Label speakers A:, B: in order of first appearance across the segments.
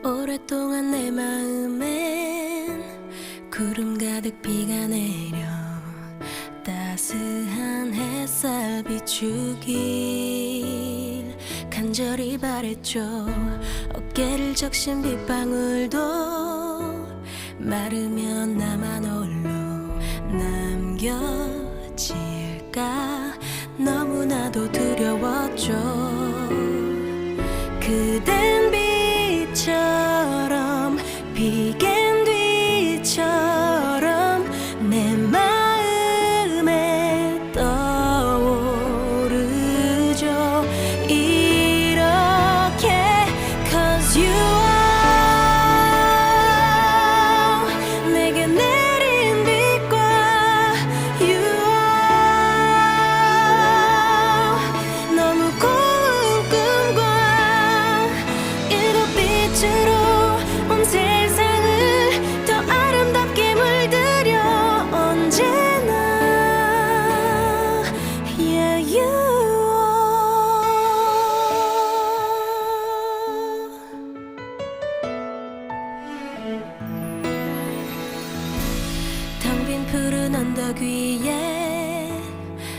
A: 오랫동안 내 마음엔 구름 가득 비가 내려 따스한 햇살 비추길 간절히 바랬죠. 어깨를 적신 빗방울도 마르면 나만 홀로 남겨질까 너무나도 두려웠죠. 그댄 빛처럼 비겐 뒤처럼 내 마음에 떠오르죠. 이렇게 Cause you are 내게 내린 빛과 You are 너무 고운 꿈과 일곱 빛으로 온 세상을 더 아름답게 물들여 언제나 Yeah you 텅 빈 푸른 언덕 위에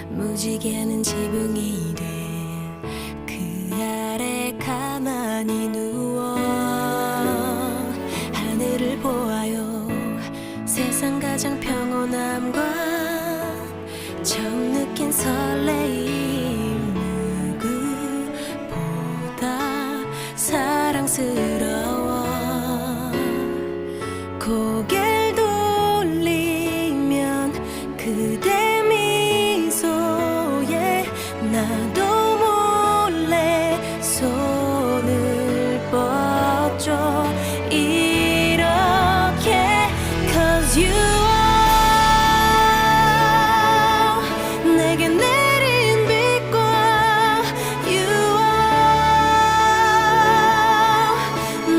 A: 무지개는 지붕이 돼 그 아래 가만히 누워 하늘을 보아요. 세상 가장 평온함과 처음 느낀 설레임 누구보다 사랑스러워. 고개를 돌리면 그대 미소에 나도 몰래 손을 뻗죠. 이렇게 Cause you are 내게 내린 빛과 You are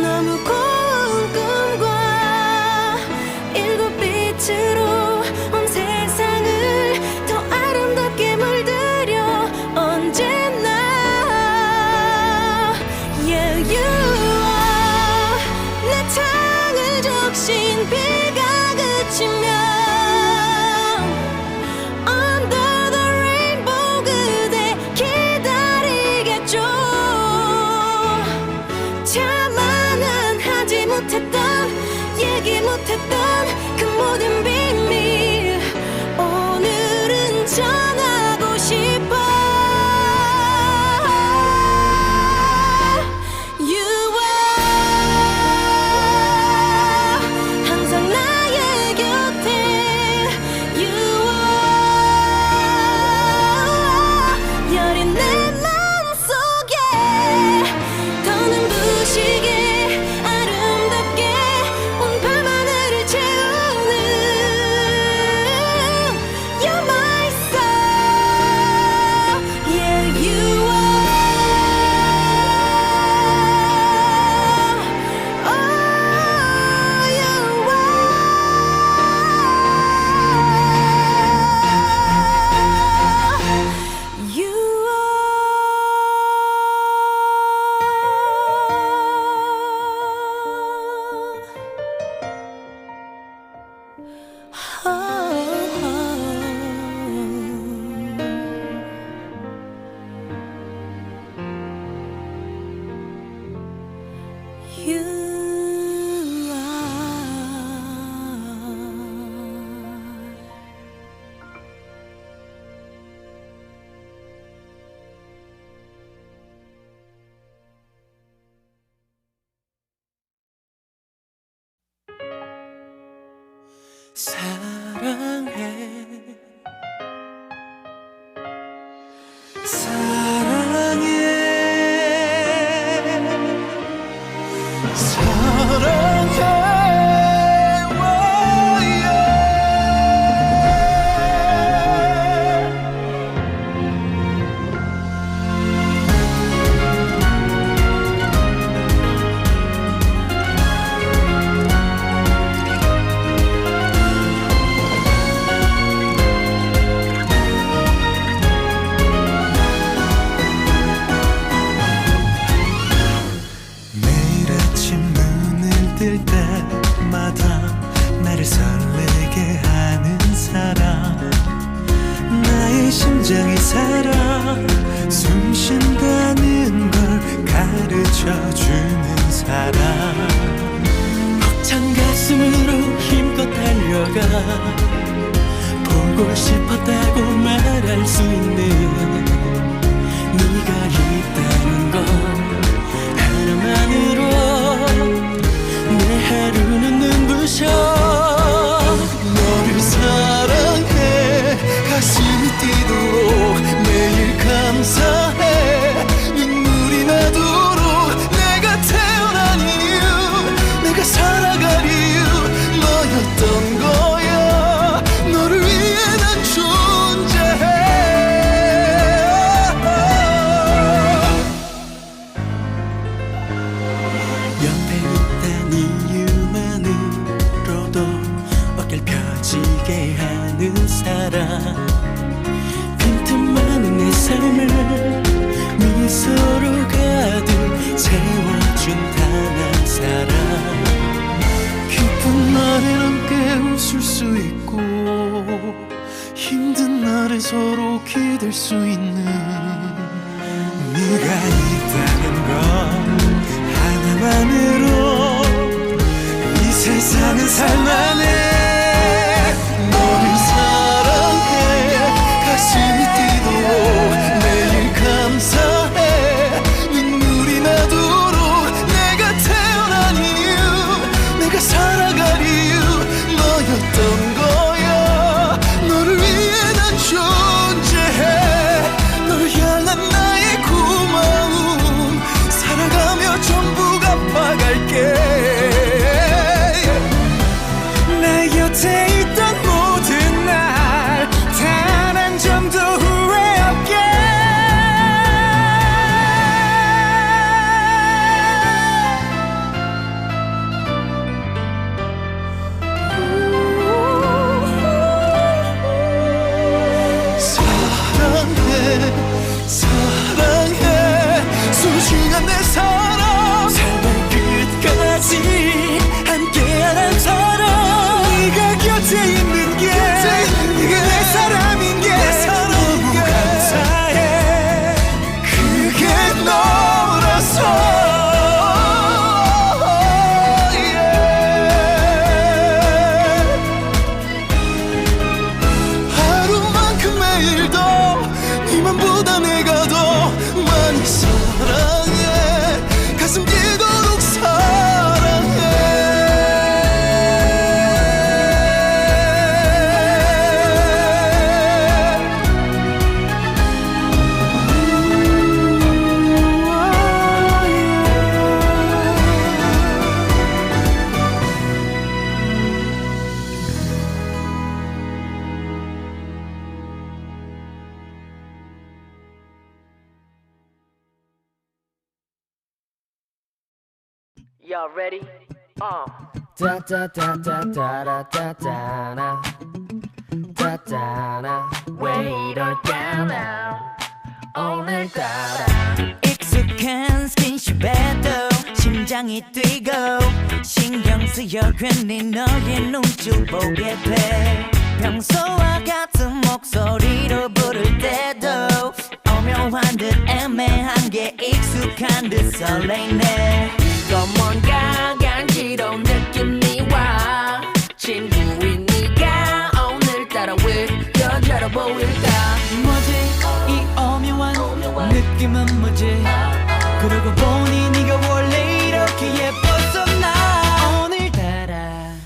A: 너무 고운 꿈과 일곱 빛으로 온 세상을 더 아름답게 물들여 언제나 Yeah you are 내 창을 적신 비가 그치면 Under the rainbow 그대 기다리겠죠. 차마 난 하지 못했던 얘기 못했던 그 모든 비밀 오늘은 전하고 싶어. You are 항상 나의 곁에 You are 여린 내 맘속에 더 눈부시게 아름답게 온 밤하늘을 채우는 You're my soul Yeah you are Oh you are You
B: 사랑해 사랑해 사랑해 심장이 살아 숨쉰다는 걸 가르쳐주는 사람 벅찬 가슴으로 힘껏 달려가 보고 싶었다고 말할 수 있는 네가 있다는 것 하나만으로 내 하루는 눈부셔 너를 사랑해 가슴이 뛰도록 매일 감사해 눈물이 나도록 내가 태어난 이유 내가 살아갈 이유 너였던 거야 너를 위해 난 존재해 옆에 있단 이유만으로도 어깨를 펴지게 하는 사람 빈틈 많은 내 삶을 미소로 가득 채워준 단 한 사람 기쁜 날엔 함께 웃을 수 있고 힘든 날에 서로 기댈 수 있는 네가 있다는 것 하나만으로 이 세상은 살만해 너를 사랑해 가슴이 뛰도록 매일 감사해 눈물이 나도록 내가 태어난 이유 내가 살아갈 이유 너였던 거야 너를 위해 난 존재해 널 향한 나의 고마움 살아가며 전부 갚아갈게 내 곁에 있던 모든 날 단 한 점도 후회 없게 사랑해 사랑해 소중한 내 사랑 삶의 끝까지 함께하는 사람 네가 곁에 있는 게 네가 내 사람인 게 너무 감사해 그게 너라서 하루만큼 매일 더 니만보다 내가 더 많이 사랑해 가슴 뛰도록
C: Y'all ready?
D: Da da da da da da da da na da da na 왜 이럴까나 오늘따라
A: 익숙한 스킨십에도 심장이 뛰고 신경 쓰여 괜히 너의 눈빛을 보게 돼 평소와 같은 목소리로 부를 때도 오묘한 듯 애매한 게 익숙한 듯 설레네 또 뭔가 간지러운 느낌이 와 친구인 네가 오늘따라 왜 여자로 보일까 뭐지 이 오묘한 느낌은 뭐지 그러고 보니 네가 원래 이렇게 예뻤었나 오늘따라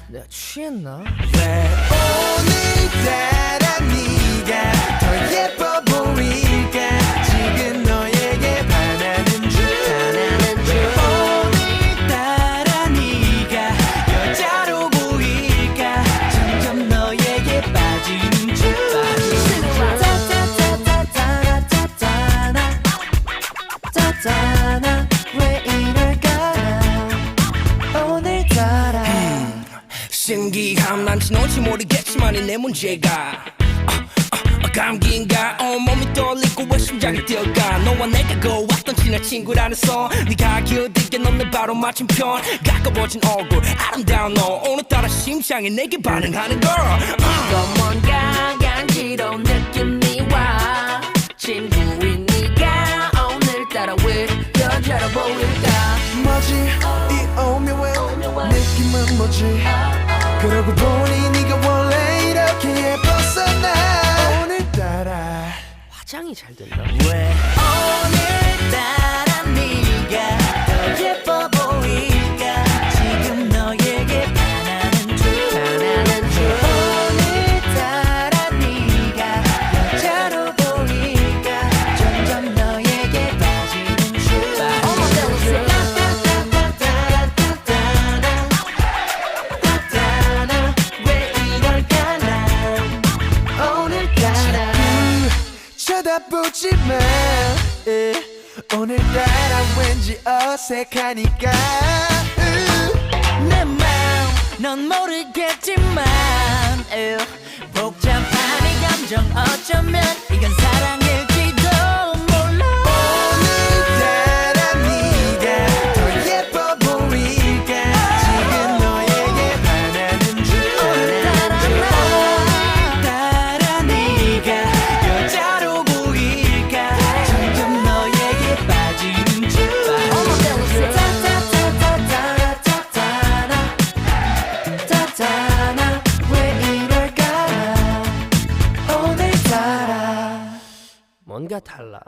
D: 나 취했나?
B: 왜 오늘따라 네가 더 예뻐 보일까 지금 너에게 반하는 줄 오늘따라 네가 여자로 보일까 점점 너에게 빠지는 줄
A: 짜짜나 왜 이럴까나 오늘따라
E: 신기함 난 지놓지 모르겠지만 이 내 문제가 감기인가 온몸이 떨리고 왜 심장이 뛰어가 너와 내가 거왔던 친한 친구라면서 네가 기어들게 넌 내 바로 맞춤편 가까워진 얼굴 아름다운 너 오늘따라 심장이 내게 반응하는 girl
A: 또 뭔가 간지러운 느낌이 와
B: 이름은 뭐지 그러고 보니 네가 원래 이렇게 예뻤어 나 오늘따라
D: 화장이 잘 된다.
A: 왜 오늘따라 네가 더 예뻐 보일까 지금 너에게 반하는 중 오늘따라 네가 여자로 보일까 점점 너에게 빠지는 중 왜 이럴까 난 오늘따라
B: 쳐다보지마 오늘따라 왠지 어색하니까
A: 내 맘 넌 모르겠지만 복잡한 이 감정 어쩌면 이건 사랑일지도 몰라
B: 오늘따라 네가 더 예뻐 보일까 지금 너에게 반하는 중
A: 오늘따라 네가 여자로 보일까 점점 너에게 빠지는 중 따따나 왜 이럴까 오늘따라
D: 뭔가 달라.